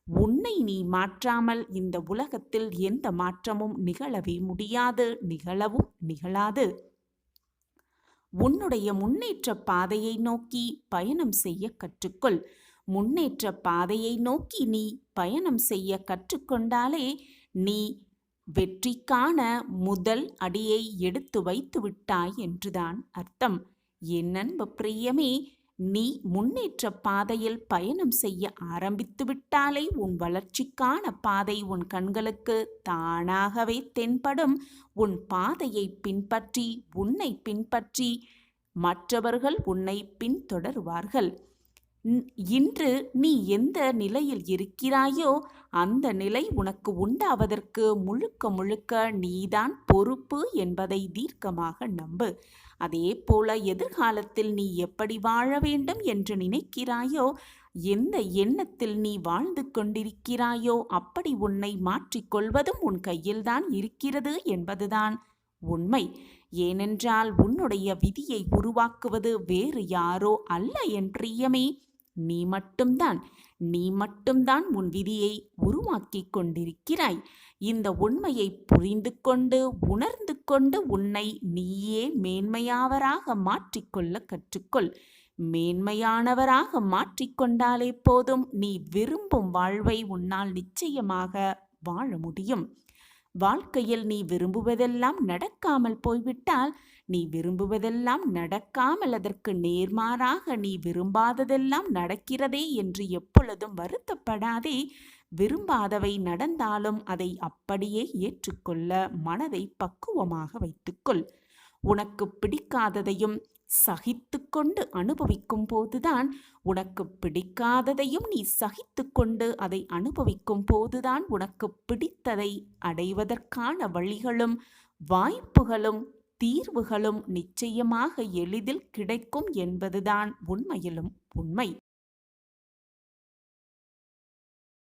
உன்னை நீ மாற்றாமல் இந்த உலகத்தில் எந்த மாற்றமும் நிகழவே முடியாது, நிகழவும் நிகழாது. உன்னுடைய முன்னேற்ற பாதையை நோக்கி பயணம் செய்ய கற்றுக்கொள். முன்னேற்ற பாதையை நோக்கி நீ பயணம் செய்ய கற்றுக்கொண்டாலே நீ வெற்றிக்கான முதல் அடியை எடுத்து வைத்து விட்டாய் என்றுதான் அர்த்தம். என் அன்பு பிரியமே, நீ முன்னேற்ற பாதையில் பயணம் செய்ய ஆரம்பித்து விட்டாலே உன் வளர்ச்சிக்கான பாதை உன் கண்களுக்கு தானாகவே தென்படும். உன் பாதையை பின்பற்றி, உன்னை பின்பற்றி மற்றவர்கள் உன்னை பின்தொடருவார்கள். இன்று நீ எந்த நிலையில் இருக்கிறாயோ அந்த நிலை உனக்கு உண்டாவதற்கு முழுக்க முழுக்க நீதான் பொறுப்பு என்பதை தீர்க்கமாக நம்பு. அதே போல எதிர்காலத்தில் நீ எப்படி வாழ வேண்டும் என்று நினைக்கிறாயோ, எந்த எண்ணத்தில் நீ வாழ்ந்து கொண்டிருக்கிறாயோ அப்படி உன்னை மாற்றிக்கொள்வதும் உன் கையில்தான் இருக்கிறது என்பதுதான் உண்மை. ஏனென்றால் உன்னுடைய விதியை உருவாக்குவது வேறு யாரோ அல்ல என் பிரியமே, நீ மட்டும்தான். நீ மட்டும்தான் உன் விதியை உருவாக்கி கொண்டிருக்கிறாய். இந்த உண்மையை புரிந்து கொண்டு, உணர்ந்து கொண்டு உன்னை நீயே மேன்மையாவராக மாற்றிக்கொள்ள கற்றுக்கொள். மேன்மையானவராக மாற்றிக்கொண்டாலே போதும், நீ விரும்பும் வாழ்வை உன்னால் நிச்சயமாக வாழ முடியும். வாழ்க்கையில் நீ விரும்புவதெல்லாம் நடக்காமல் போய்விட்டால், நீ விரும்புவதெல்லாம் நடக்காமல் அதற்கு நேர்மாறாக நீ விரும்பாததெல்லாம் நடக்கிறதே என்று எப்பொழுதும் வருத்தப்படாதே. விரும்பாதவை நடந்தாலும் அதை அப்படியே ஏற்றுக்கொள்ள மனதை பக்குவமாக வைத்துக்கொள். உனக்கு பிடிக்காததையும் சகித்து கொண்டு அனுபவிக்கும் போதுதான், உனக்கு பிடிக்காததையும் நீ சகித்து கொண்டு அதை அனுபவிக்கும் போதுதான் உனக்கு பிடித்ததை அடைவதற்கான வழிகளும் வாய்ப்புகளும் தீர்வுகளும் நிச்சயமாக எளிதில் கிடைக்கும் என்பதுதான் உண்மையிலும் உண்மை.